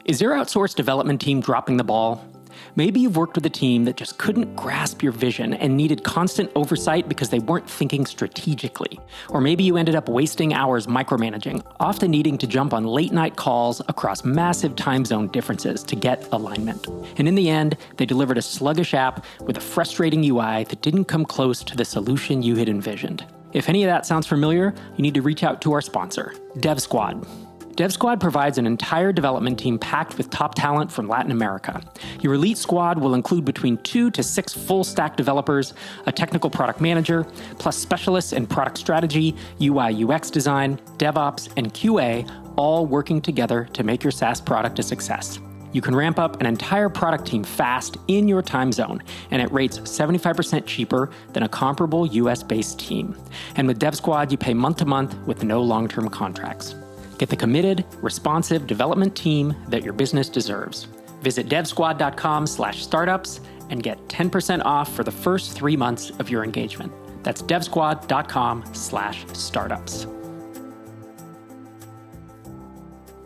Is your outsourced development team dropping the ball? Maybe you've worked with a team that just couldn't grasp your vision and needed constant oversight because they weren't thinking strategically. Or maybe you ended up wasting hours micromanaging, often needing to jump on late-night calls across massive time zone differences to get alignment. And in the end, they delivered a sluggish app with a frustrating UI that didn't come close to the solution you had envisioned. If any of that sounds familiar, you need to reach out to our sponsor, DevSquad. DevSquad provides an entire development team packed with top talent from Latin America. Your elite squad will include between 2 to 6 full-stack developers, a technical product manager, plus specialists in product strategy, UI UX design, DevOps, and QA, all working together to make your SaaS product a success. You can ramp up an entire product team fast in your time zone, and at rates 75% cheaper than a comparable US-based team. And with DevSquad, you pay month to month with no long-term contracts. Get the committed, responsive development team that your business deserves. Visit devsquad.com/startups and get 10% off for the first 3 months of your engagement. That's devsquad.com/startups.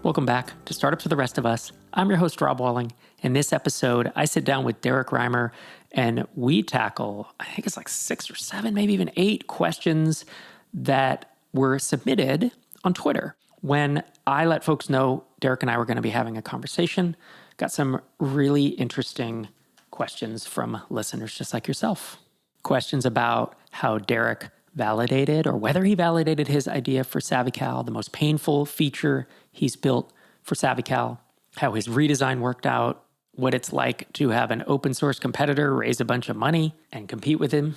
Welcome back to Startups for the Rest of Us. I'm your host, Rob Walling. In this episode, I sit down with Derrick Reimer and we tackle, I think it's like 6 or 7, maybe even 8 questions that were submitted on Twitter. When I let folks know Derrick and I were going to be having a conversation, got some really interesting questions from listeners just like yourself. Questions about how Derrick validated or whether he validated his idea for SavvyCal, the most painful feature he's built for SavvyCal, how his redesign worked out, what it's like to have an open source competitor raise a bunch of money and compete with him.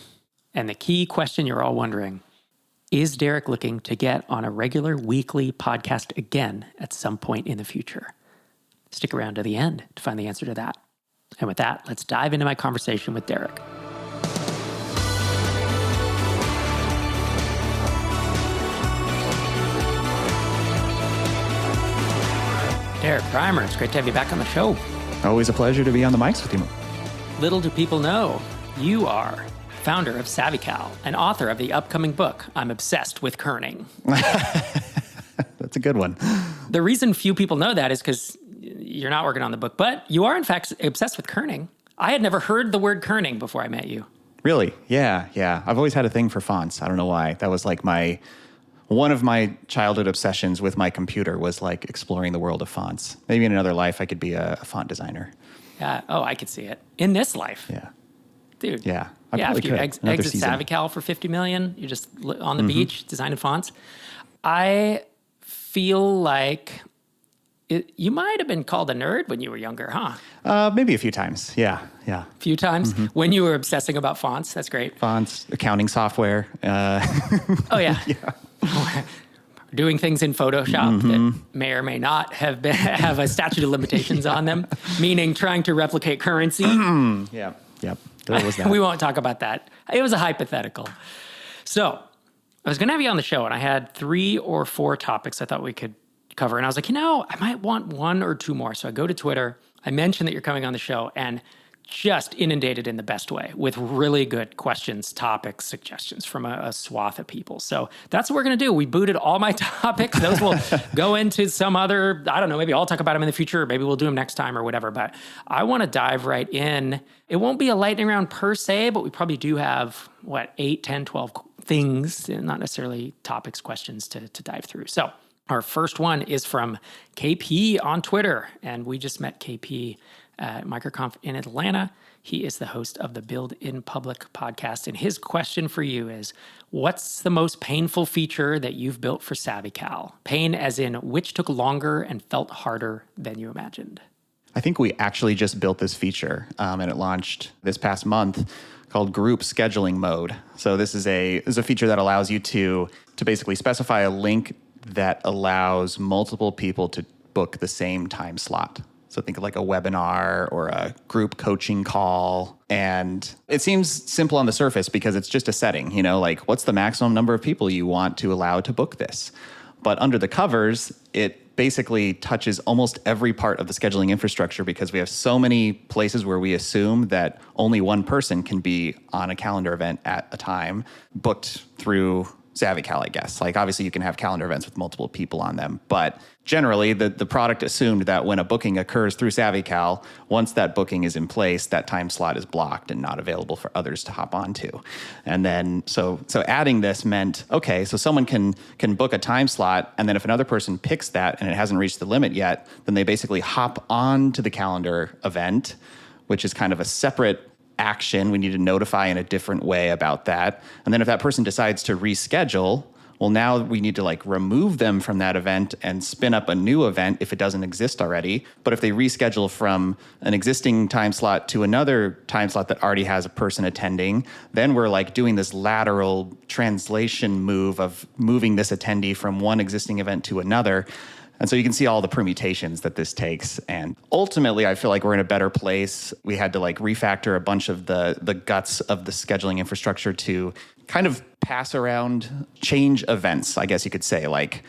And the key question you're all wondering, is Derrick looking to get on a regular weekly podcast again at some point in the future? Stick around to the end to find the answer to that. And with that, let's dive into my conversation with Derrick. Derrick Reimer, it's great to have you back on the show. Always a pleasure to be on the mics with you. Little do people know, you are founder of SavvyCal, and author of the upcoming book, I'm Obsessed with Kerning. That's a good one. The reason few people know that is because you're not working on the book, but you are in fact obsessed with kerning. I had never heard the word kerning before I met you. Really? Yeah. I've always had a thing for fonts. I don't know why. That was like one of my childhood obsessions with my computer was like exploring the world of fonts. Maybe in another life I could be a font designer. Yeah. Oh, I could see it. In this life. Yeah. Dude. Yeah. After you exit SavvyCal for $50 million, you're just on the beach designing fonts. I feel like you might have been called a nerd when you were younger, huh? Maybe a few times. Yeah. A few times? When you were obsessing about fonts? That's great. Fonts, accounting software. Oh, yeah. Doing things in Photoshop that may or may not have a statute of limitations on them, meaning trying to replicate currency. Yep. There was that. We won't talk about that. It was a hypothetical. So I was going to have you on the show, and I had 3 or 4 topics I thought we could cover. And I was like, I might want 1 or 2 more. So I go to Twitter. I mentioned that you're coming on the show, and just inundated in the best way with really good questions, topics, suggestions from a swath of people. So that's what we're going to do. We booted all my topics. Those will go into some other, I don't know, maybe I'll talk about them in the future, or maybe we'll do them next time or whatever. But I want to dive right in. It won't be a lightning round per se, but we probably do have, 8, 10, 12 things, not necessarily topics, questions to dive through. So our first one is from KP on Twitter. And we just met KP at MicroConf in Atlanta. He is the host of the Build in Public podcast. And his question for you is, what's the most painful feature that you've built for SavvyCal? Pain as in which took longer and felt harder than you imagined? I think we actually just built this feature, and it launched this past month, called Group Scheduling Mode. So this is a feature that allows you to basically specify a link that allows multiple people to book the same time slot. So think of like a webinar or a group coaching call. And it seems simple on the surface because it's just a setting, like what's the maximum number of people you want to allow to book this? But under the covers, it basically touches almost every part of the scheduling infrastructure because we have so many places where we assume that only one person can be on a calendar event at a time, booked through SavvyCal, I guess. Like obviously you can have calendar events with multiple people on them, but generally the product assumed that when a booking occurs through SavvyCal, once that booking is in place, that time slot is blocked and not available for others to hop onto. And then so adding this meant, okay, so someone can book a time slot, and then if another person picks that and it hasn't reached the limit yet, then they basically hop on to the calendar event, which is kind of a separate action. We need to notify in a different way about that. And then if that person decides to reschedule, well, now we need to like remove them from that event and spin up a new event if it doesn't exist already. But if they reschedule from an existing time slot to another time slot that already has a person attending, then we're like doing this lateral translation move of moving this attendee from one existing event to another. And so you can see all the permutations that this takes. And ultimately, I feel like we're in a better place. We had to like refactor a bunch of the guts of the scheduling infrastructure to kind of pass around change events, I guess you could say. Like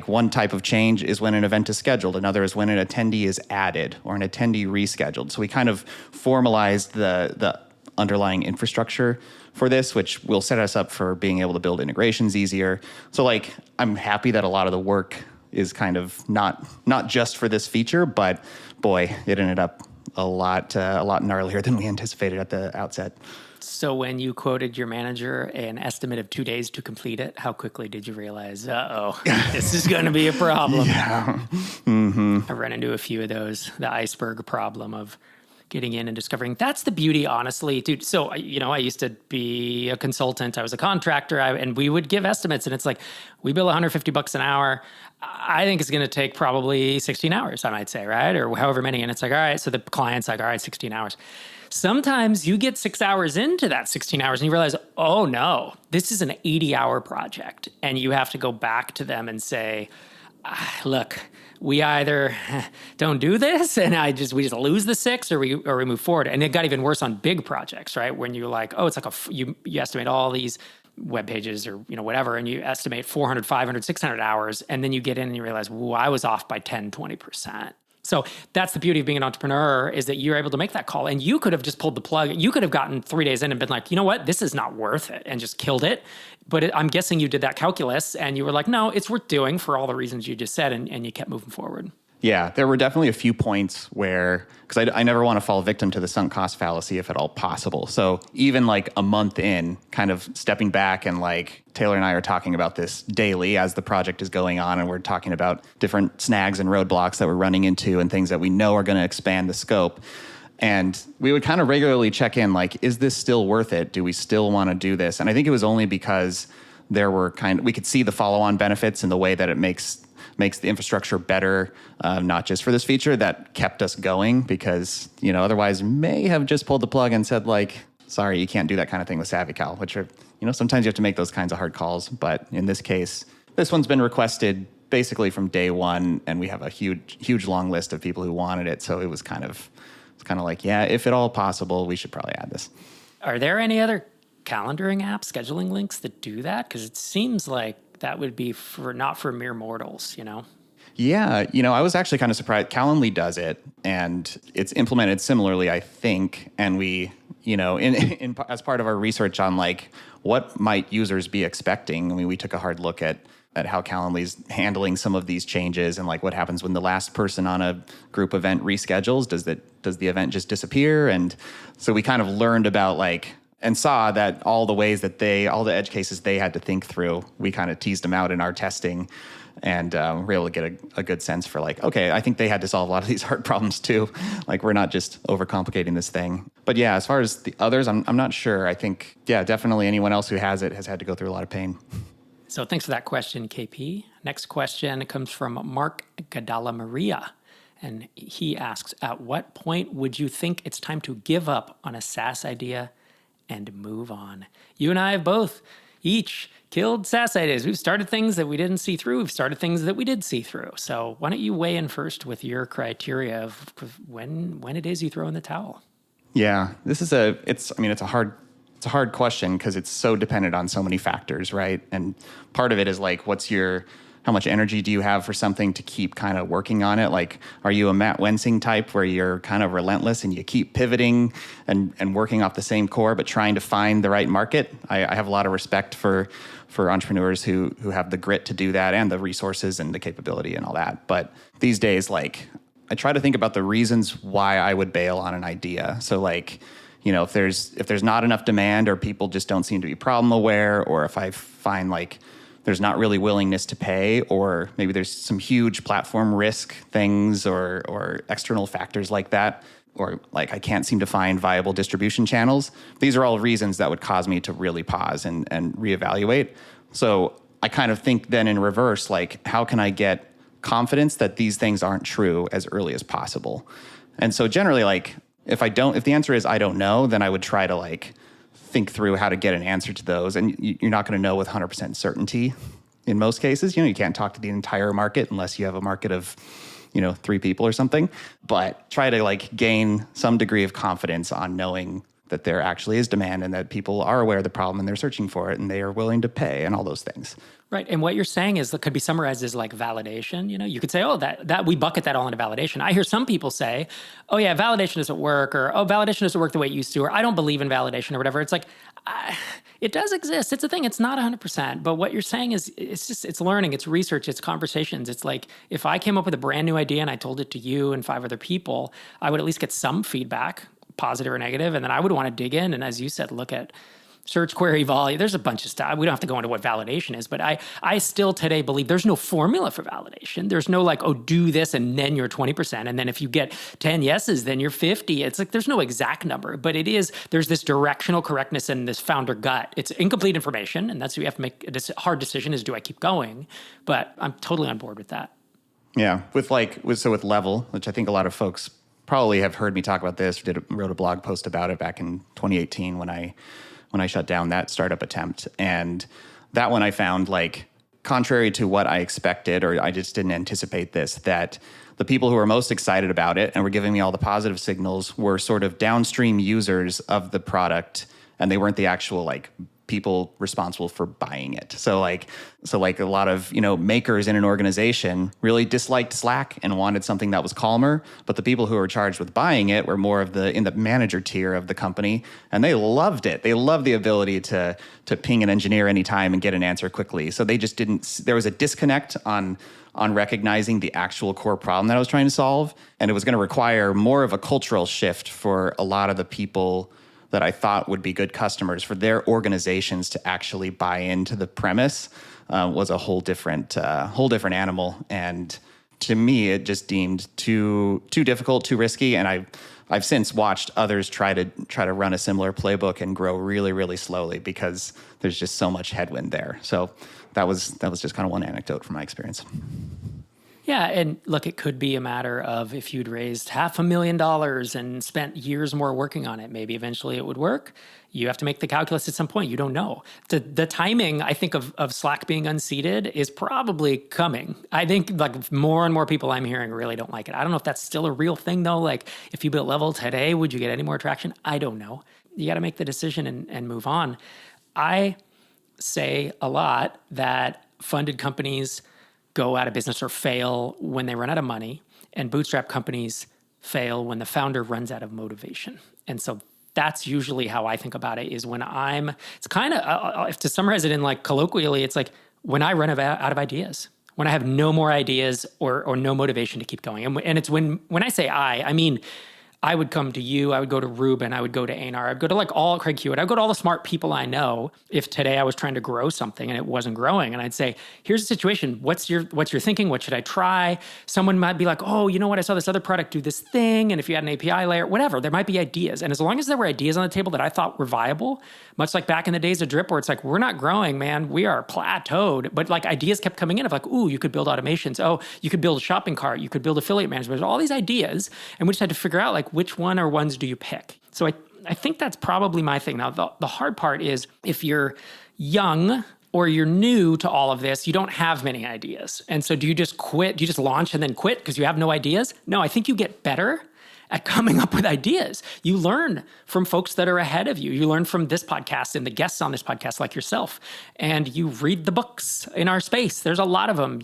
one type of change is when an event is scheduled. Another is when an attendee is added or an attendee rescheduled. So we kind of formalized the underlying infrastructure for this, which will set us up for being able to build integrations easier. So like, I'm happy that a lot of the work is kind of not just for this feature, but boy, it ended up a lot gnarlier than we anticipated at the outset. So when you quoted your manager an estimate of 2 days to complete it, how quickly did you realize, this is going to be a problem? Yeah. Mm-hmm. I ran into a few of those, the iceberg problem of getting in and discovering. That's the beauty, honestly, dude. So, I used to be a consultant. I was a contractor, and we would give estimates, and it's like, we bill $150 an hour. I think it's going to take probably 16 hours, I might say, right? Or however many. And it's like, all right. So the client's like, all right, 16 hours. Sometimes you get 6 hours into that 16 hours and you realize, oh no, this is an 80-hour project. And you have to go back to them and say, look, we either don't do this and we just lose the 6 or we move forward. And it got even worse on big projects, right? When you're like, oh, it's like you estimate all these web pages or whatever, and you estimate 400, 500, 600 hours, and then you get in and you realize, whoa, I was off by 10, 20%. So that's the beauty of being an entrepreneur, is that you're able to make that call. And you could have just pulled the plug. You could have gotten 3 days in and been like, you know what, this is not worth it, and just killed it. But I'm guessing you did that calculus and you were like, no, it's worth doing for all the reasons you just said, and you kept moving forward. Yeah, there were definitely a few points where, because I never want to fall victim to the sunk cost fallacy if at all possible. So even like a month in, kind of stepping back, and like Taylor and I are talking about this daily as the project is going on, and we're talking about different snags and roadblocks that we're running into and things that we know are going to expand the scope. And we would kind of regularly check in, like, is this still worth it? Do we still want to do this? And I think it was only because we could see the follow-on benefits in the way that it makes the infrastructure better, not just for this feature, that kept us going, because, otherwise may have just pulled the plug and said, like, sorry, you can't do that kind of thing with SavvyCal, which are, sometimes you have to make those kinds of hard calls. But in this case, this one's been requested basically from day one, and we have a huge long list of people who wanted it. So it was kind of like, yeah, if at all possible, we should probably add this. Are there any other calendaring apps, scheduling links that do that? Because it seems like that would be not for mere mortals, Yeah, I was actually kind of surprised. Calendly does it, and it's implemented similarly, I think. And we, in as part of our research on like what might users be expecting, I mean, we took a hard look at how Calendly's handling some of these changes, and like what happens when the last person on a group event reschedules. Does the event just disappear? And so we kind of learned about and saw that all the edge cases they had to think through, we kind of teased them out in our testing, and we're able to get a good sense for okay, I think they had to solve a lot of these hard problems too. Like, we're not just overcomplicating this thing. But yeah, as far as the others, I'm not sure. I think, yeah, definitely anyone else who has it has had to go through a lot of pain. So thanks for that question, KP. Next question comes from Mark Gadala Maria. And he asks, at what point would you think it's time to give up on a SaaS idea and move on? You and I have both each killed SaaS ideas. We've started things that we didn't see through. We've started things that we did see through. So why don't you weigh in first with your criteria of when it is you throw in the towel? Yeah, it's a hard question because it's so dependent on so many factors, right? And part of it is like, how much energy do you have for something to keep kind of working on it? Like, are you a Matt Wensing type where you're kind of relentless and you keep pivoting and working off the same core, but trying to find the right market? I have a lot of respect for entrepreneurs who have the grit to do that and the resources and the capability and all that. But these days, like, I try to think about the reasons why I would bail on an idea. So like, if there's not enough demand, or people just don't seem to be problem aware, or if I find like there's not really willingness to pay, or maybe there's some huge platform risk things or external factors like that, or like I can't seem to find viable distribution channels. These are all reasons that would cause me to really pause and reevaluate. So I kind of think then in reverse, like, how can I get confidence that these things aren't true as early as possible? And so generally, like, if the answer is I don't know, then I would try to like think through how to get an answer to those. And you're not going to know with 100% certainty in most cases. You can't talk to the entire market unless you have a market of 3 people or something. But try to like gain some degree of confidence on knowing that there actually is demand and that people are aware of the problem and they're searching for it and they are willing to pay and all those things. Right. And what you're saying is that could be summarized as like validation. You could say, oh, that we bucket that all into validation. I hear some people say, oh yeah, validation doesn't work, or oh, validation doesn't work the way it used to, or I don't believe in validation or whatever. It's like, it does exist. It's a thing. It's not 100%. But what you're saying is it's learning, it's research, it's conversations. It's like if I came up with a brand new idea and I told it to you and 5 other people, I would at least get some feedback, positive or negative. And then I would want to dig in. And as you said, look at search query volume. There's a bunch of stuff. We don't have to go into what validation is, but I still today believe there's no formula for validation. There's no like, oh, do this and then you're 20%. And then if you get 10 yeses, then you're 50. It's like, there's no exact number, but there's this directional correctness and this founder gut. It's incomplete information. And that's, you have to make a hard decision is, do I keep going? But I'm totally on board with that. Yeah. With Level, which I think a lot of folks probably have heard me talk about this, wrote a blog post about it back in 2018 when I shut down that startup attempt. And that one I found, like, contrary to what I expected, or I just didn't anticipate this, that the people who were most excited about it and were giving me all the positive signals were sort of downstream users of the product, and they weren't the actual like people responsible for buying it. So like a lot of, makers in an organization really disliked Slack and wanted something that was calmer, but the people who were charged with buying it were more in the manager tier of the company, and they loved it. They loved the ability to ping an engineer anytime and get an answer quickly. So they just there was a disconnect on recognizing the actual core problem that I was trying to solve, and it was going to require more of a cultural shift for a lot of the people that I thought would be good customers, for their organizations to actually buy into the premise. Was a whole different animal, and to me, it just deemed too difficult, too risky. And I've since watched others try to run a similar playbook and grow really, really slowly because there's just so much headwind there. So that was just kind of one anecdote from my experience. Yeah, and look, it could be a matter of if you'd raised $500,000 and spent years more working on it, maybe eventually it would work. You have to make the calculus at some point. You don't know. The timing, I think, of Slack being unseated is probably coming. I think like more and more people I'm hearing really don't like it. I don't know if that's still a real thing, though. Like if you built Level today, would you get any more traction? I don't know. You got to make the decision and move on. I say a lot that funded companies go out of business or fail when they run out of money, and bootstrap companies fail when the founder runs out of motivation. And so that's usually how I think about it, is when it's kind of, to summarize it in like colloquially, it's like when I run out of ideas, when I have no more ideas or no motivation to keep going. And it's when I say I mean, I would come to you, I would go to Ruben, I would go to Einar, I'd go to like all Craig Hewitt, I'd go to all the smart people I know if today I was trying to grow something and it wasn't growing. And I'd say, here's the situation. What's your thinking? What should I try? Someone might be like, oh, you know what? I saw this other product do this thing. And if you had an API layer, whatever, there might be ideas. And as long as there were ideas on the table that I thought were viable, much like back in the days of Drip, where it's like, we're not growing, man, we are plateaued. But like ideas kept coming in of like, ooh, you could build automations. Oh, you could build a shopping cart. You could build affiliate management. There's all these ideas. And we just had to figure out like, which one or ones do you pick? So I think that's probably my thing. Now, the hard part is if you're young or you're new to all of this, you don't have many ideas. And so do you just quit? Do you just launch and then quit because you have no ideas? No, I think you get better at coming up with ideas. You learn from folks that are ahead of you. You learn from this podcast and the guests on this podcast like yourself. And you read the books in our space. There's a lot of them.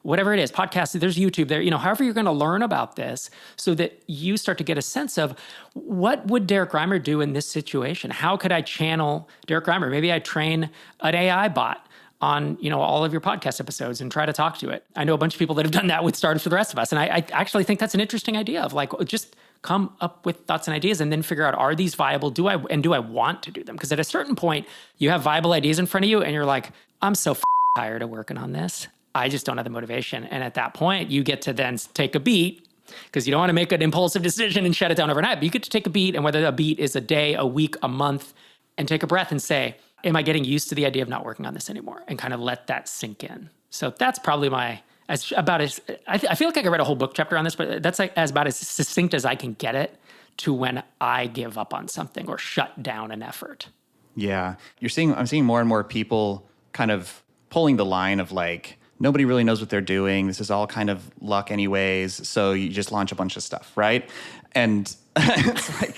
Whatever it is, podcasts, there's YouTube there, however you're going to learn about this so that you start to get a sense of what would Derrick Reimer do in this situation? How could I channel Derrick Reimer? Maybe I train an AI bot on all of your podcast episodes and try to talk to it. I know a bunch of people that have done that with Startups for the Rest of Us. And I actually think that's an interesting idea of like, just come up with thoughts and ideas and then figure out, are these viable? Do I want to do them? Because at a certain point, you have viable ideas in front of you and you're like, I'm so tired of working on this. I just don't have the motivation. And at that point, you get to then take a beat, because you don't want to make an impulsive decision and shut it down overnight. But you get to take a beat, and whether a beat is a day, a week, a month, and take a breath and say, am I getting used to the idea of not working on this anymore? And kind of let that sink in. So that's probably I feel like I could write a whole book chapter on this, but that's like about as succinct as I can get it to when I give up on something or shut down an effort. Yeah. I'm seeing more and more people kind of pulling the line of like, nobody really knows what they're doing. This is all kind of luck anyways. So you just launch a bunch of stuff, right? And it's like...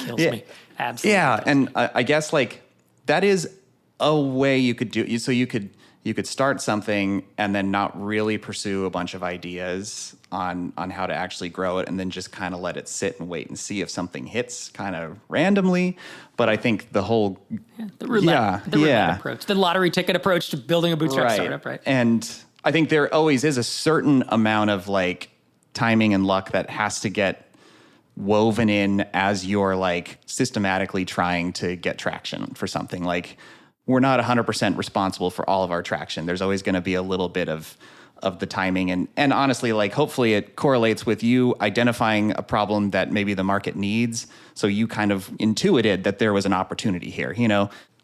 Kills me. Absolutely. Yeah. And I guess like that is a way you could do it. So you could start something and then not really pursue a bunch of ideas on how to actually grow it, and then just kind of let it sit and wait and see if something hits kind of randomly. But I think the whole the roulette approach, the lottery ticket approach to building a bootstrap startup, right? And I think there always is a certain amount of like timing and luck that has to get woven in as you're like systematically trying to get traction for something. Like, we're not 100% responsible for all of our traction. There's always going to be a little bit of the timing. And honestly, like, hopefully it correlates with you identifying a problem that maybe the market needs. So you kind of intuited that there was an opportunity here,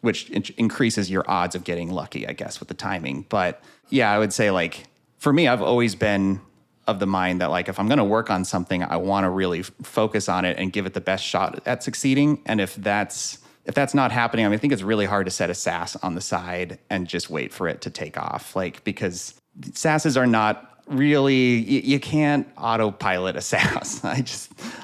which increases your odds of getting lucky, I guess, with the timing. But yeah, I would say like, for me, I've always been of the mind that like, if I'm going to work on something, I want to really focus on it and give it the best shot at succeeding. And if that's not happening, I think it's really hard to set a SaaS on the side and just wait for it to take off. Like, because SaaSes are not really, you can't autopilot a SaaS.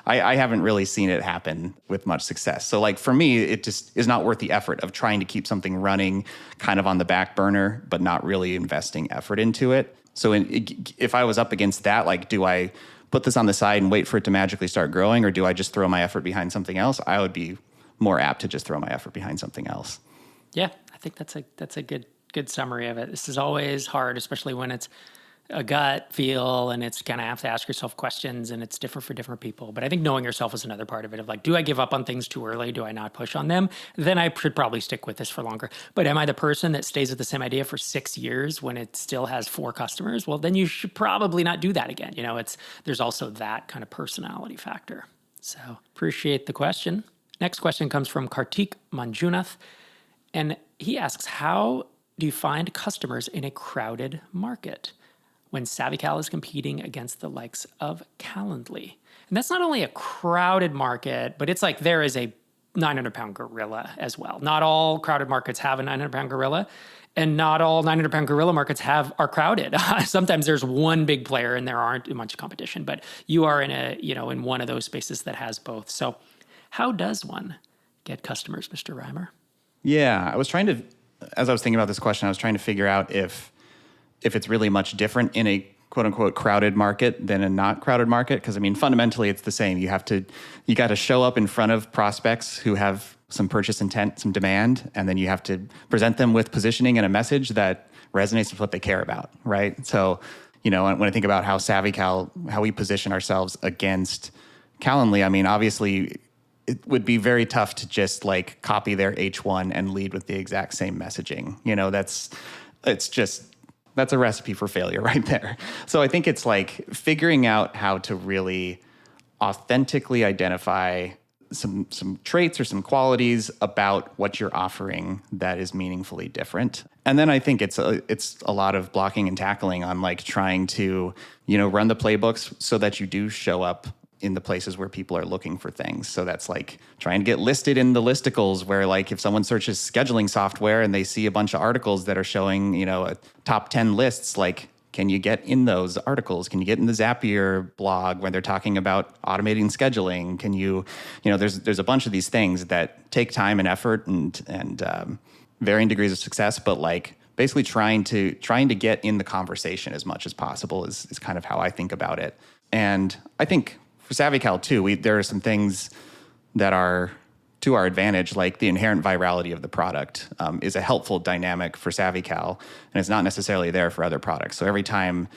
I haven't really seen it happen with much success. So like, for me, it just is not worth the effort of trying to keep something running kind of on the back burner, but not really investing effort into it. So if I was up against that, like, do I put this on the side and wait for it to magically start growing, or do I just throw my effort behind something else? I would be more apt to just throw my effort behind something else. Yeah, I think that's a good summary of it. This is always hard, especially when it's a gut feel and it's kind of have to ask yourself questions, and it's different for different people. But I think knowing yourself is another part of it, of like, do I give up on things too early? Do I not push on them? Then I should probably stick with this for longer. But am I the person that stays with the same idea for 6 years when it still has 4 customers? Well, then you should probably not do that again. There's also that kind of personality factor. So appreciate the question. Next question comes from Kartik Manjunath. And he asks, how do you find customers in a crowded market when SavvyCal is competing against the likes of Calendly? And that's not only a crowded market, but it's like there is a 900-pound gorilla as well. Not all crowded markets have a 900-pound gorilla, and not all 900-pound gorilla markets are crowded. Sometimes there's one big player and there aren't much competition, but you are in one of those spaces that has both. So how does one get customers, Mr. Reimer? Yeah, as I was thinking about this question, I was trying to figure out if it's really much different in a quote unquote crowded market than a not crowded market. Because fundamentally it's the same. You got to show up in front of prospects who have some purchase intent, some demand, and then you have to present them with positioning and a message that resonates with what they care about, right? So, when I think about how SavvyCal, how we position ourselves against Calendly, obviously it would be very tough to just like copy their H1 and lead with the exact same messaging. That's a recipe for failure right there. So I think it's like figuring out how to really authentically identify some traits or some qualities about what you're offering that is meaningfully different. And then I think it's a lot of blocking and tackling on like trying to, run the playbooks so that you do show up in the places where people are looking for things. So that's like trying to get listed in the listicles, where like if someone searches scheduling software and they see a bunch of articles that are showing, a top 10 lists, like Can you get in those articles? Can you get in the Zapier blog when they're talking about automating scheduling? Can you there's a bunch of these things that take time and effort and varying degrees of success, but like basically trying to get in the conversation as much as possible is kind of how I think about it. And I think for SavvyCal too, there are some things that are to our advantage, like the inherent virality of the product is a helpful dynamic for SavvyCal, and it's not necessarily there for other products. So every time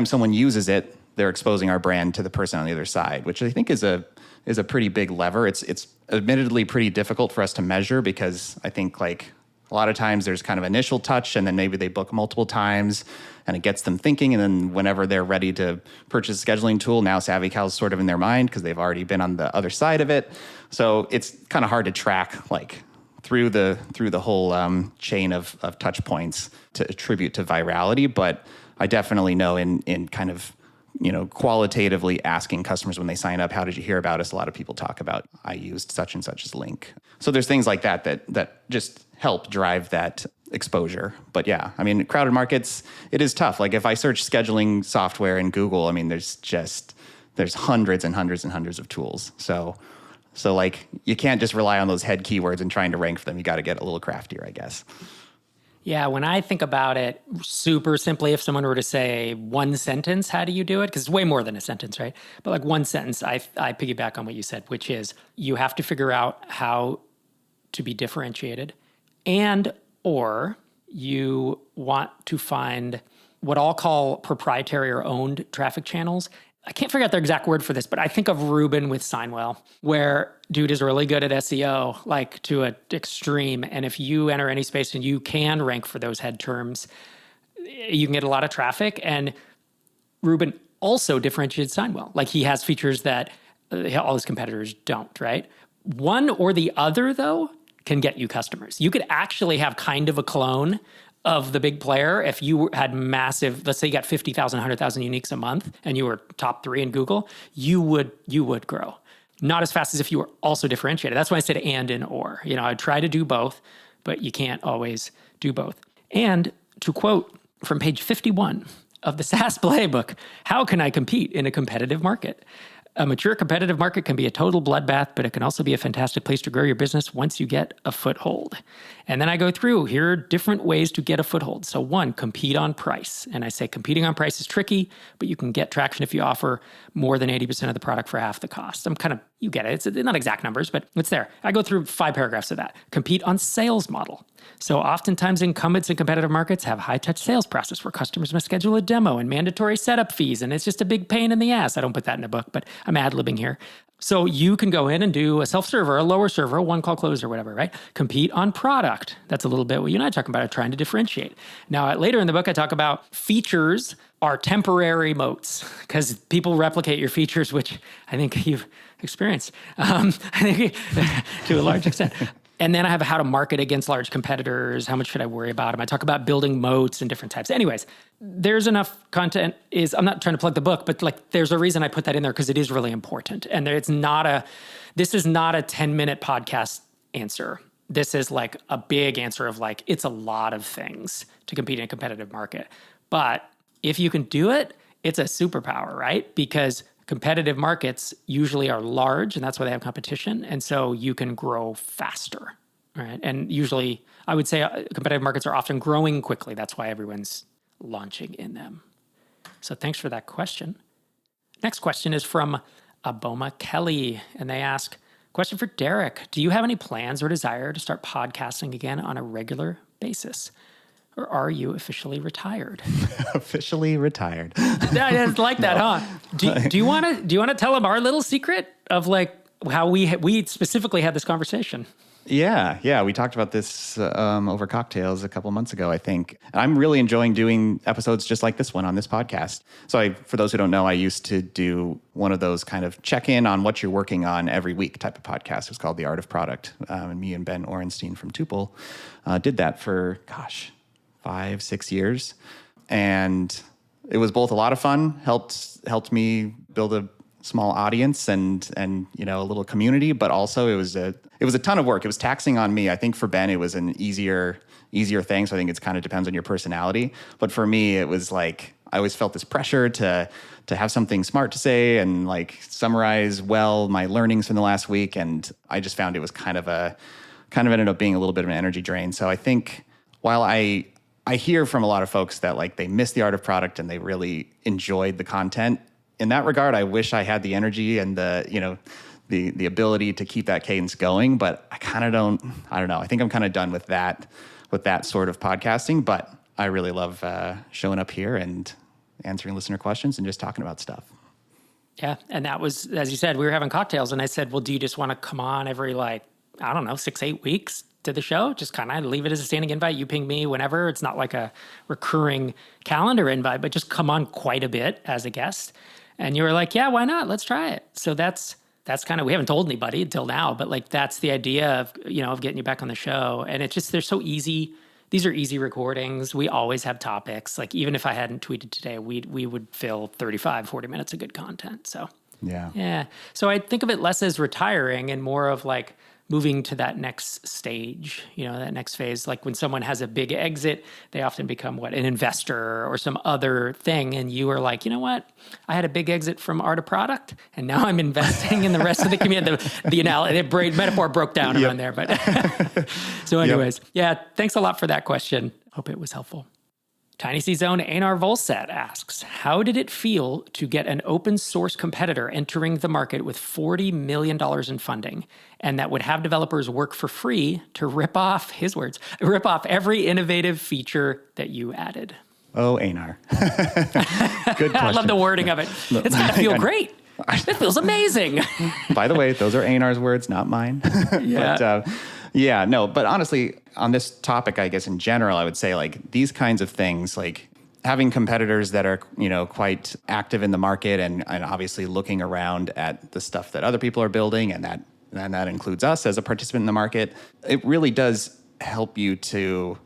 someone uses it, they're exposing our brand to the person on the other side, which I think is a pretty big lever. It's admittedly pretty difficult for us to measure because I think like a lot of times there's kind of initial touch and then maybe they book multiple times and it gets them thinking. And then whenever they're ready to purchase a scheduling tool, now SavvyCal is sort of in their mind because they've already been on the other side of it. So it's kind of hard to track like through the whole chain of touch points to attribute to virality. But I definitely know in kind of, qualitatively asking customers when they sign up, how did you hear about us? A lot of people talk about, I used such and such as link. So there's things like that just help drive that exposure. But yeah, I mean, crowded markets, it is tough. Like if I search scheduling software in Google, I mean, there's hundreds and hundreds and hundreds of tools. So like you can't just rely on those head keywords and trying to rank for them. You got to get a little craftier, I guess. Yeah, when I think about it super simply, if someone were to say one sentence, how do you do it? Because it's way more than a sentence, right? But like one sentence, I piggyback on what you said, which is you have to figure out how to be differentiated, and or you want to find what I'll call proprietary or owned traffic channels. I can't figure out the exact word for this, but I think of Ruben with Signwell, where dude is really good at SEO, like to an extreme. And if you enter any space and you can rank for those head terms, you can get a lot of traffic. And Ruben also differentiated Signwell. Like he has features that all his competitors don't, right? One or the other, though, can get you customers. You could actually have kind of a clone of the big player. If you had massive, let's say you got 50,000, 100,000 uniques a month and you were top 3 in Google, you would grow. Not as fast as if you were also differentiated. That's why I said and or. I'd try to do both, but you can't always do both. And to quote from page 51 of the SaaS Playbook, how can I compete in a competitive market? A mature competitive market can be a total bloodbath, but it can also be a fantastic place to grow your business once you get a foothold. And then I go through, here are different ways to get a foothold. So one, compete on price. And I say competing on price is tricky, but you can get traction if you offer more than 80% of the product for half the cost. You get it. It's not exact numbers, but it's there. I go through 5 paragraphs of that. Compete on sales model. So oftentimes incumbents in competitive markets have high-touch sales process where customers must schedule a demo and mandatory setup fees, and it's just a big pain in the ass. I don't put that in a book, but I'm ad-libbing here. So you can go in and do a self-server, a lower server, a one-call close or whatever, right? Compete on product. That's a little bit what you and I are talking about, trying to differentiate. Now, later in the book, I talk about features are temporary moats because people replicate your features, which I think you've experienced, I think to a large extent. And then I have how to market against large competitors. How much should I worry about them? I talk about building moats and different types. Anyways, there's enough content. I'm not trying to plug the book, but like there's a reason I put that in there because it is really important. And this is not a 10-minute podcast answer. This is like a big answer of like, it's a lot of things to compete in a competitive market. But if you can do it, it's a superpower, right? Because competitive markets usually are large, and that's why they have competition. And so you can grow faster, right? And usually, I would say competitive markets are often growing quickly. That's why everyone's launching in them. So thanks for that question. Next question is from Aboma Kelly, and they ask, question for Derek. Do you have any plans or desire to start podcasting again on a regular basis? Or are you officially retired? Officially retired. I like that, huh? Do you want to tell them our little secret of like how we specifically had this conversation? Yeah. We talked about this over cocktails a couple months ago, I think. And I'm really enjoying doing episodes just like this one on this podcast. So for those who don't know, I used to do one of those kind of check-in on what you're working on every week type of podcast. It was called The Art of Product. And me and Ben Orenstein from Tuple did that for, 5-6 years. And it was both a lot of fun, helped me build a small audience and a little community, but also it was a ton of work. It was taxing on me. I think for Ben, it was an easier thing. So I think it kind of depends on your personality. But for me, it was like, I always felt this pressure to have something smart to say and like summarize well my learnings from the last week. And I just found it was kind of ended up being a little bit of an energy drain. So I think while I hear from a lot of folks that like they miss the art of product and they really enjoyed the content, in that regard, I wish I had the energy and the ability to keep that cadence going, but I don't know. I think I'm kind of done with that sort of podcasting, but I really love showing up here and answering listener questions and just talking about stuff. Yeah. And that was, as you said, we were having cocktails and I said, well, do you just want to come on every 6-8 weeks to the show? Just kind of leave it as a standing invite. You ping me whenever. It's not like a recurring calendar invite, but just come on quite a bit as a guest. And you were like, yeah, why not? Let's try it. So that's kind of, we haven't told anybody until now, but like, that's the idea of getting you back on the show. And it's just, they're so easy. These are easy recordings. We always have topics. Like even if I hadn't tweeted today, we would fill 35, 40 minutes of good content. So yeah. So I think of it less as retiring and more of like moving to that next stage, that next phase. Like when someone has a big exit, they often become an investor or some other thing. And you are like, you know what? I had a big exit from art of product and now I'm investing in the rest of the community. The metaphor broke down around there, but so anyways, yeah, thanks a lot for that question. Hope it was helpful. Tiny C Zone Einar Volset asks, how did it feel to get an open source competitor entering the market with $40 million in funding and that would have developers work for free to rip off every innovative feature that you added? Oh, Einar. Good question. I love the wording of it. It's got to feel great. It feels amazing. By the way, those are Einar's words, not mine. Yeah. But honestly, on this topic, I guess in general, I would say like these kinds of things, like having competitors that are, quite active in the market and obviously looking around at the stuff that other people are building and that includes us as a participant in the market, it really does help you to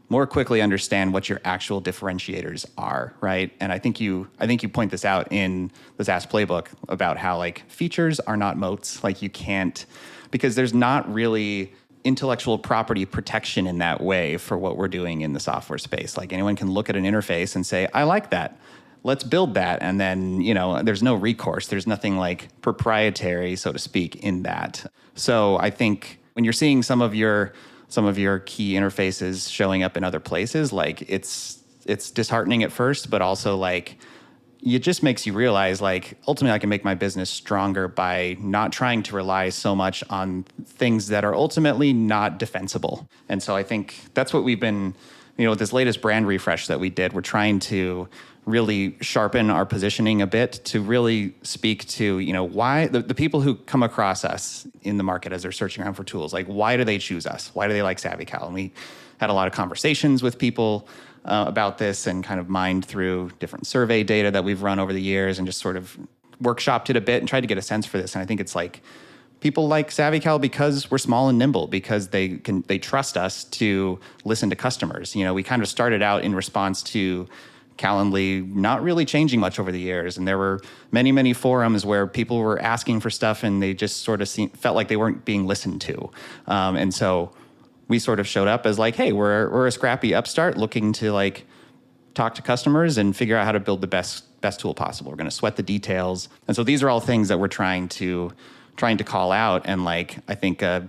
more quickly understand what your actual differentiators are, right? And I think you point this out in the SaaS playbook about how like features are not moats. Like you can't, because there's not really intellectual property protection in that way for what we're doing in the software space. Like anyone can look at an interface and say, I like that. Let's build that. And then, there's no recourse. There's nothing like proprietary, so to speak, in that. So I think when you're seeing some of your key interfaces showing up in other places, like it's disheartening at first, but also like it just makes you realize like ultimately I can make my business stronger by not trying to rely so much on things that are ultimately not defensible. And so I think that's what we've been, with this latest brand refresh that we did, we're trying to really sharpen our positioning a bit to really speak to, why the people who come across us in the market as they're searching around for tools, like why do they choose us? Why do they like SavvyCal? And we had a lot of conversations with people about this and kind of mined through different survey data that we've run over the years and just sort of workshopped it a bit and tried to get a sense for this. And I think it's like people like SavvyCal because we're small and nimble, because they trust us to listen to customers. We kind of started out in response to Calendly not really changing much over the years. And there were many, many forums where people were asking for stuff and they just sort of felt like they weren't being listened to. And so we sort of showed up as like, hey, we're a scrappy upstart looking to like talk to customers and figure out how to build the best tool possible. We're going to sweat the details. And so these are all things that we're trying to call out. And like, I think, a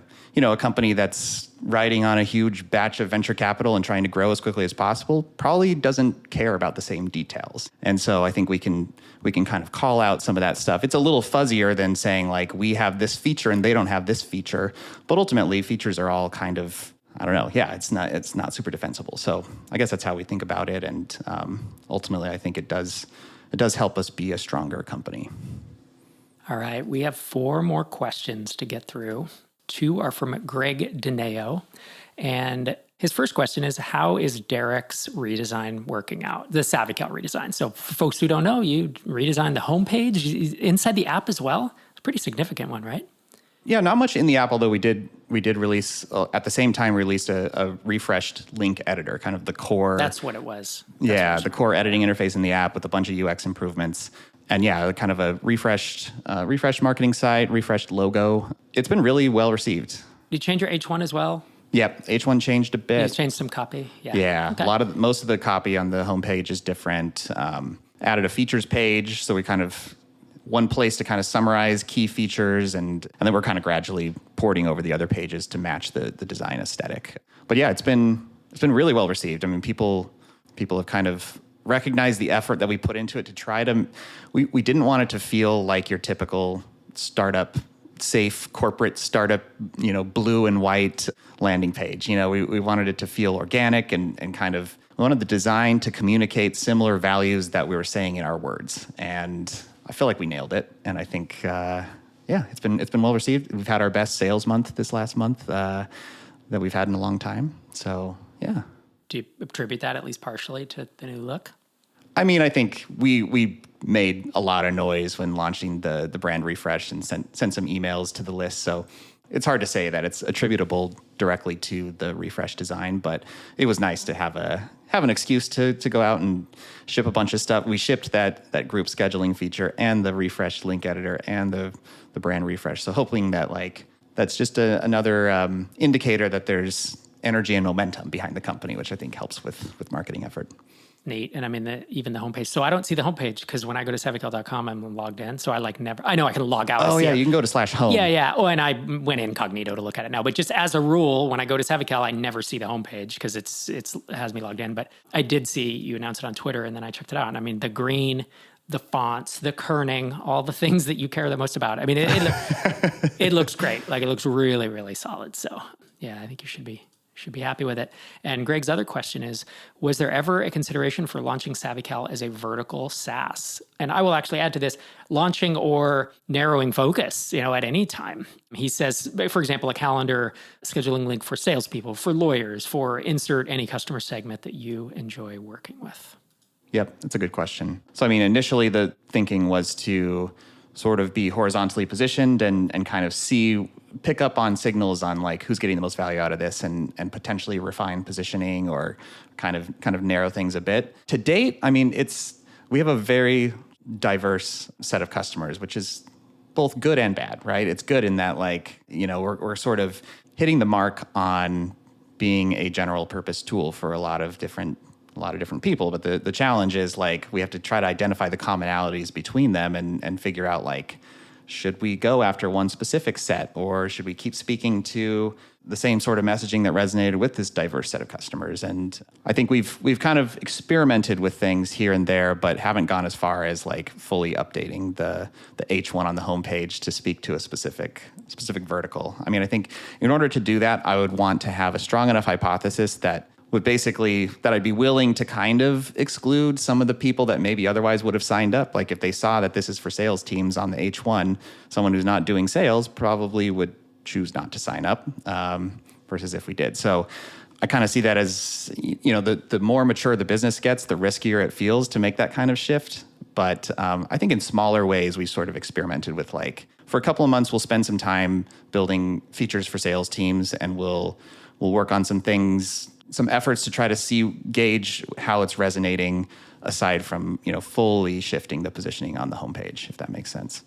company that's riding on a huge batch of venture capital and trying to grow as quickly as possible probably doesn't care about the same details. And so I think we can kind of call out some of that stuff. It's a little fuzzier than saying like we have this feature and they don't have this feature, but ultimately features are all kind of, I don't know. Yeah, it's not super defensible. So I guess that's how we think about it. And ultimately I think it does help us be a stronger company. All right. We have 4 more questions to get through. 2 are from Greg Dineo. And his first question is, how is Derrick's redesign working out? The SavvyCal redesign. So for folks who don't know, you redesigned the homepage inside the app as well. It's a pretty significant one, right? Yeah, not much in the app, although we did release, at the same time, released a refreshed link editor, kind of the core. That's what it was. The core editing interface in the app with a bunch of UX improvements. And yeah, kind of a refreshed marketing site, refreshed logo. It's been really well received. Did you change your H1 as well? Yep, H1 changed a bit. He's changed some copy. Yeah. Yeah, Okay. most of the copy on the homepage is different. Added a features page, so we kind of one place to kind of summarize key features, and then we're kind of gradually porting over the other pages to match the design aesthetic. But yeah, it's been really well received. I mean, people have kind of recognized the effort that we put into it to try to. We didn't want it to feel like your typical startup, safe corporate startup, blue and white landing page. We wanted it to feel organic and kind of, we wanted the design to communicate similar values that we were saying in our words. And I feel like we nailed it. And I think, it's been well received. We've had our best sales month this last month that we've had in a long time. So, yeah. Do you attribute that at least partially to the new look? I mean, I think we made a lot of noise when launching the brand refresh and sent some emails to the list. So it's hard to say that it's attributable directly to the refresh design, but it was nice to have an excuse to go out and ship a bunch of stuff. We shipped that group scheduling feature and the refreshed link editor and the brand refresh. So hoping that that's just another indicator that there's energy and momentum behind the company, which I think helps with marketing effort. Neat. And I mean, even the homepage. So I don't see the homepage because when I go to SavvyCal.com, I'm logged in. So I never, I know I can log out. Oh yeah, you can go to /home. Yeah. Oh, and I went incognito to look at it now. But just as a rule, when I go to SavvyCal, I never see the homepage because it has me logged in. But I did see you announce it on Twitter, and then I checked it out. And I mean, the green, the fonts, the kerning, all the things that you care the most about. I mean, it looks great. Like, it looks really, really solid. So yeah, I think you should be happy with it. And Greg's other question is, was there ever a consideration for launching SavvyCal as a vertical SaaS? And I will actually add to this, launching or narrowing focus, at any time. He says, for example, a calendar scheduling link for salespeople, for lawyers, for insert any customer segment that you enjoy working with. Yep, that's a good question. So, I mean, initially the thinking was to sort of be horizontally positioned and kind of pick up on signals on who's getting the most value out of this and potentially refine positioning or kind of narrow things a bit. To date, I mean, we have a very diverse set of customers, which is both good and bad, right? It's good in that we're sort of hitting the mark on being a general purpose tool for a lot of different people. But the challenge is we have to try to identify the commonalities between them and figure out should we go after one specific set, or should we keep speaking to the same sort of messaging that resonated with this diverse set of customers? And I think we've kind of experimented with things here and there, but haven't gone as far as fully updating the H1 on the homepage to speak to a specific vertical. I mean, I think in order to do that, I would want to have a strong enough hypothesis that I'd be willing to kind of exclude some of the people that maybe otherwise would have signed up. Like if they saw that this is for sales teams on the H1, someone who's not doing sales probably would choose not to sign up versus if we did. So I kind of see that as, the more mature the business gets, the riskier it feels to make that kind of shift. But I think in smaller ways, we sort of experimented with for a couple of months, we'll spend some time building features for sales teams, and we'll work on some things, some efforts to try to gauge how it's resonating aside from, fully shifting the positioning on the homepage, if that makes sense.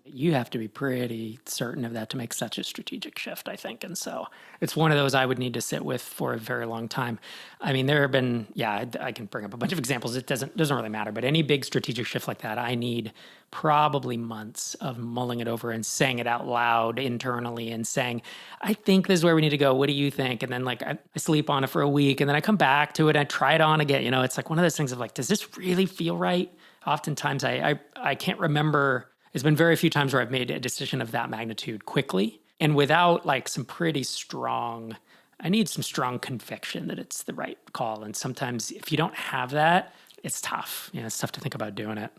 You have to be pretty certain of that to make such a strategic shift, I think. And so it's one of those I would need to sit with for a very long time. I mean, there have been, I can bring up a bunch of examples. It doesn't really matter. But any big strategic shift like that, I need probably months of mulling it over and saying it out loud internally and saying, I think this is where we need to go. What do you think? And then I sleep on it for a week, and then I come back to it and I try it on again. It's one of those things of does this really feel right? Oftentimes I can't remember. There's been very few times where I've made a decision of that magnitude quickly and without some pretty strong, I need some strong conviction that it's the right call. And sometimes if you don't have that, it's tough. It's tough to think about doing it.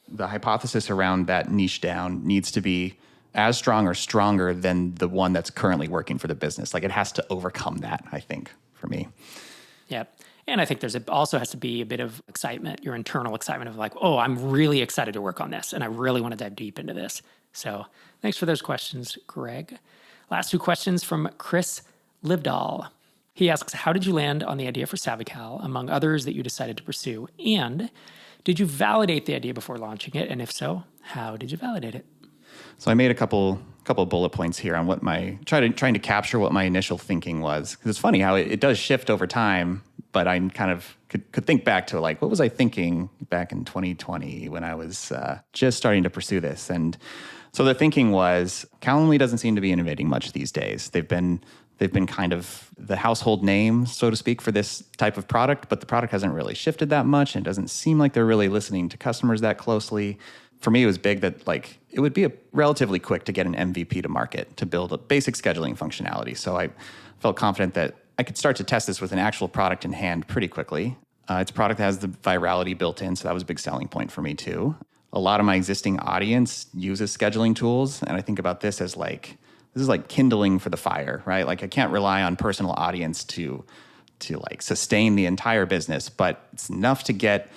The hypothesis around that niche down needs to be as strong or stronger than the one that's currently working for the business. It has to overcome that, I think, for me. Yep. And I think also has to be a bit of excitement, your internal excitement of oh, I'm really excited to work on this and I really want to dive deep into this. So thanks for those questions, Greg. Last two questions from Chris Livdahl. He asks, how did you land on the idea for SavvyCal among others that you decided to pursue? And did you validate the idea before launching it? And if so, how did you validate it? So I made a couple couple of bullet points here on what trying to capture what my initial thinking was. Because it's funny how it does shift over time, but I kind of could think back to like, what was I thinking back in 2020 when I was just starting to pursue this? And so the thinking was, Calendly doesn't seem to be innovating much these days. They've been kind of the household name, so to speak, for this type of product, but the product hasn't really shifted that much, and it doesn't seem like they're really listening to customers that closely. For me, it was big that like it would be relatively quick to get an MVP to market to build a basic scheduling functionality. So I felt confident that I could start to test this with an actual product in hand pretty quickly. It's a product that has the virality built in, so that was a big selling point for me too. A lot of my existing audience uses scheduling tools, and I think about this as like, this is like kindling for the fire, right? Like I can't rely on personal audience to like sustain the entire business, but it's enough to get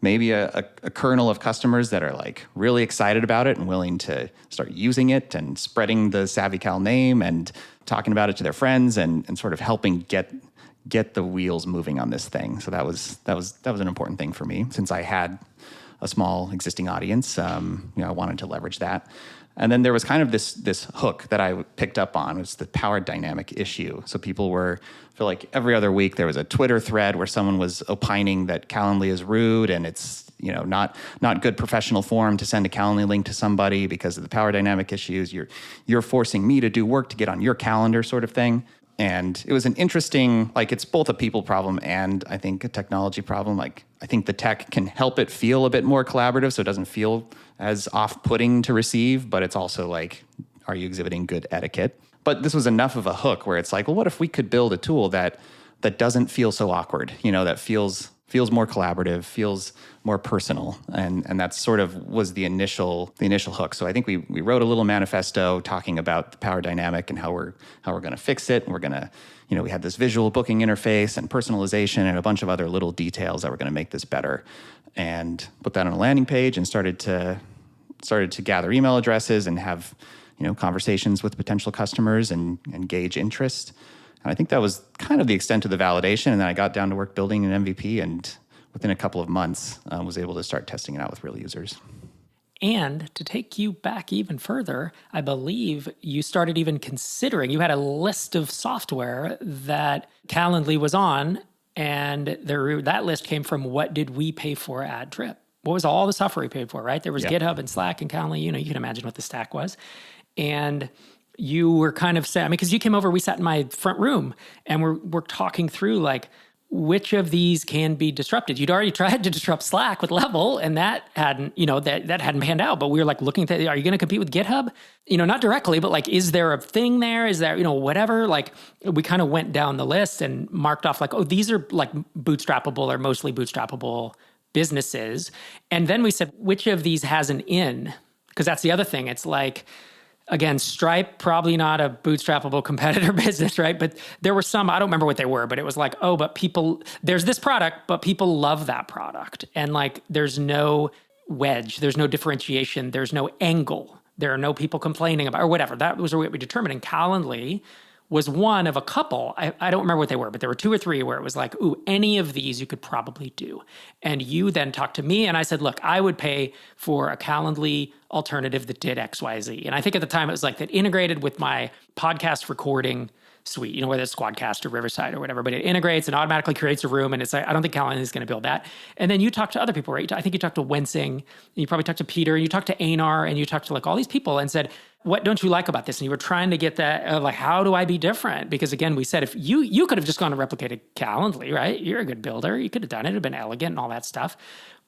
maybe a kernel of customers that are like really excited about it and willing to start using it and spreading the SavvyCal name and talking about it to their friends and sort of helping get the wheels moving on this thing. So that was an important thing for me since I had a small existing audience. I wanted to leverage that. And then there was kind of this hook that I picked up on. It was the power dynamic issue. So people I feel like every other week there was a Twitter thread where someone was opining that Calendly is rude and it's not good professional form to send a Calendly link to somebody because of the power dynamic issues. You're forcing me to do work to get on your calendar, sort of thing. And it was an interesting, like it's both a people problem and I think a technology problem. Like I think the tech can help it feel a bit more collaborative so it doesn't feel as off-putting to receive, but it's also like, are you exhibiting good etiquette? But this was enough of a hook where it's like, well, what if we could build a tool that doesn't feel so awkward, that feels more collaborative, feels more personal. And that sort of was the initial hook. So I think we wrote a little manifesto talking about the power dynamic and how we're going to fix it. And we're going to, we had this visual booking interface and personalization and a bunch of other little details that were going to make this better. And put that on a landing page and started to gather email addresses and have, conversations with potential customers and gauge interest. And I think that was kind of the extent of the validation. And then I got down to work building an MVP, and within a couple of months, was able to start testing it out with real users. And to take you back even further, I believe you started even considering, you had a list of software that Calendly was on, and that list came from what did we pay for at Drip? What was all the software we paid for, right? There was GitHub and Slack and Calendly, you can imagine what the stack was. And you were kind of saying, because you came over, we sat in my front room and we're talking through like, which of these can be disrupted? You'd already tried to disrupt Slack with Level, and that hadn't, that hadn't panned out. But we were like looking at that. Are you going to compete with GitHub? Not directly, but like, is there a thing there? Is there, whatever? Like, we kind of went down the list and marked off like, oh, these are like bootstrappable or mostly bootstrappable businesses. And then we said, which of these has an in? Because that's the other thing. It's like, again, Stripe, probably not a bootstrappable competitor business, right? But there were some, I don't remember what they were, but it was like, oh, but there's this product, but people love that product. And like, there's no wedge, there's no differentiation, there's no angle. There are no people complaining about, or whatever. That was what we determined. And Calendly was one of a couple. I don't remember what they were, but there were 2 or 3 where it was like, ooh, any of these you could probably do. And you then talked to me and I said, look, I would pay for a Calendly alternative that did X, Y, Z. And I think at the time it was like that integrated with my podcast recording suite, whether it's Squadcast or Riverside or whatever, but it integrates and automatically creates a room. And it's like, I don't think Calendly is going to build that. And then you talked to other people, right? I think you talked to Wensing, and you probably talked to Peter, and you talked to Einar, and you talked to like all these people and said, what don't you like about this? And you were trying to get that, like, how do I be different? Because again, we said, if you could have just gone and replicated Calendly, right? You're a good builder. You could have done it. It'd have been elegant and all that stuff.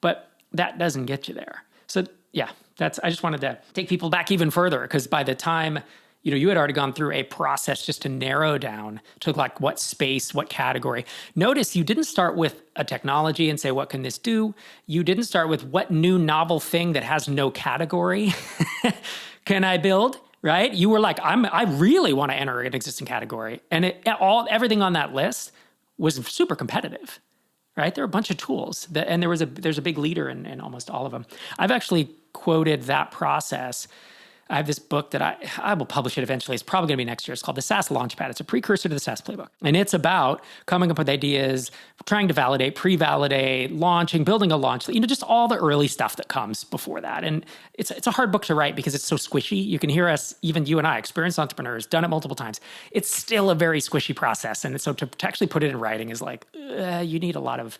But that doesn't get you there. So yeah, I just wanted to take people back even further, because by the time, you had already gone through a process just to narrow down to like what space, what category. Notice you didn't start with a technology and say, what can this do? You didn't start with what new novel thing that has no category can I build, right? You were like, I really want to enter an existing category. And everything on that list was super competitive, right? There are a bunch of tools and there's a big leader in almost all of them. I've actually quoted that process I have this book that I will publish it eventually. It's probably going to be next year. It's called the SaaS Launchpad. It's a precursor to the SaaS Playbook. And it's about coming up with ideas, trying to validate, pre-validate, launching, building a launch, just all the early stuff that comes before that. And it's a hard book to write because it's so squishy. You can hear us, even you and I, experienced entrepreneurs, done it multiple times. It's still a very squishy process. And so to actually put it in writing is like, you need a lot of,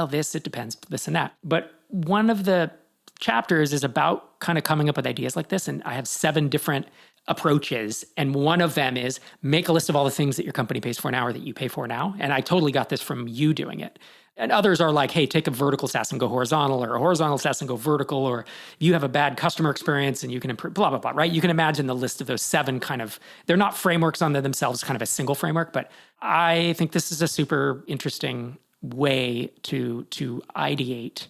this, it depends, this and that. But one of the chapters is about kind of coming up with ideas like this. And I have 7 different approaches. And one of them is make a list of all the things that your company pays for now or that you pay for now. And I totally got this from you doing it. And others are like, hey, take a vertical SaaS and go horizontal, or a horizontal SaaS and go vertical, or you have a bad customer experience and you can improve, blah, blah, blah, right? You can imagine the list of those 7 kind of, they're not frameworks on themselves, kind of a single framework, but I think this is a super interesting way to ideate.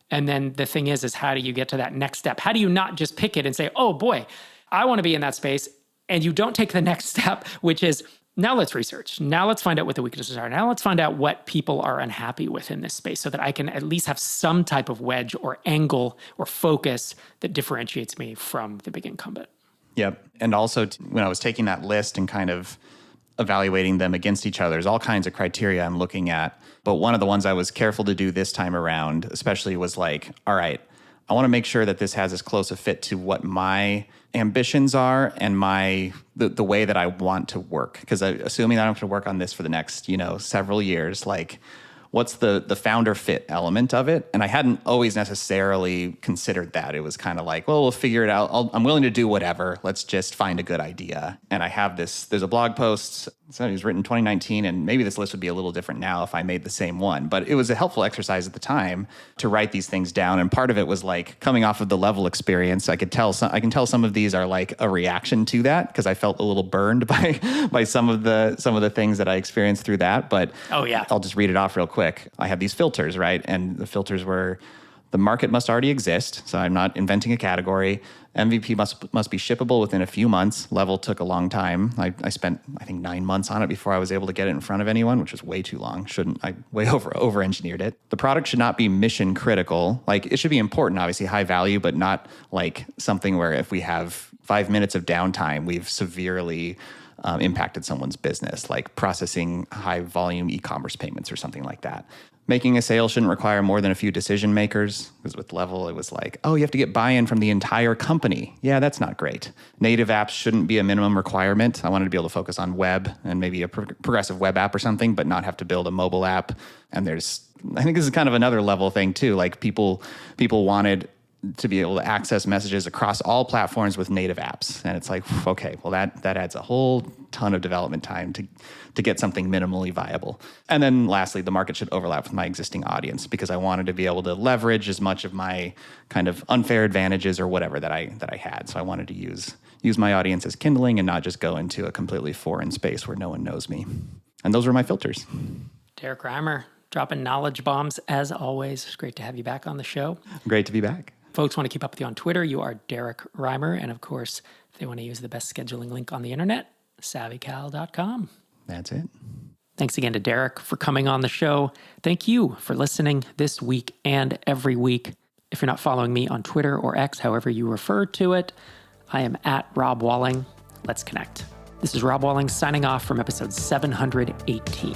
And then the thing is how do you get to that next step? How do you not just pick it and say, oh boy, I want to be in that space, and you don't take the next step, which is now let's research. Now let's find out what the weaknesses are. Now let's find out what people are unhappy with in this space so that I can at least have some type of wedge or angle or focus that differentiates me from the big incumbent. Yep. And also when I was taking that list and kind of evaluating them against each other, there's all kinds of criteria I'm looking at. But one of the ones I was careful to do this time around, especially, was like, all right, I want to make sure that this has as close a fit to what my ambitions are and the way that I want to work. Because assuming that I'm going to work on this for the next, several years, like, what's the founder fit element of it? And I hadn't always necessarily considered that. It was kind of like, well, we'll figure it out. I'm willing to do whatever. Let's just find a good idea. And I have there's a blog post, so it was written in 2019, and maybe this list would be a little different now if I made the same one. But it was a helpful exercise at the time to write these things down. And part of it was like coming off of the level experience. I can tell some of these are like a reaction to that because I felt a little burned by some of the things that I experienced through that. But oh yeah, I'll just read it off real quick. I have these filters, right? And the filters were: the market must already exist, so I'm not inventing a category. MVP must be shippable within a few months. Level took a long time. I spent, I think, 9 months on it before I was able to get it in front of anyone, which was way too long. I way over engineered it. The product should not be mission critical. Like, it should be important, obviously high value, but not like something where if we have 5 minutes of downtime, we've severely impacted someone's business, like processing high volume e-commerce payments or something like that. Making a sale shouldn't require more than a few decision makers, because with Level, it was like, oh, you have to get buy-in from the entire company. Yeah, that's not great. Native apps shouldn't be a minimum requirement. I wanted to be able to focus on web and maybe a progressive web app or something, but not have to build a mobile app. And I think this is kind of another Level thing too. Like people wanted to be able to access messages across all platforms with native apps. And it's like, okay, well, that adds a whole ton of development time to get something minimally viable. And then lastly, the market should overlap with my existing audience, because I wanted to be able to leverage as much of my kind of unfair advantages or whatever that I had. So I wanted to use my audience as kindling and not just go into a completely foreign space where no one knows me. And those were my filters. Derrick Reimer, dropping knowledge bombs as always. It's great to have you back on the show. Great to be back. Folks want to keep up with you on Twitter. You are Derrick Reimer. And of course, if they want to use the best scheduling link on the internet, SavvyCal.com. That's it. Thanks again to Derrick for coming on the show. Thank you for listening this week and every week. If you're not following me on Twitter or X, however you refer to it, I am at Rob Walling. Let's connect. This is Rob Walling signing off from episode 718.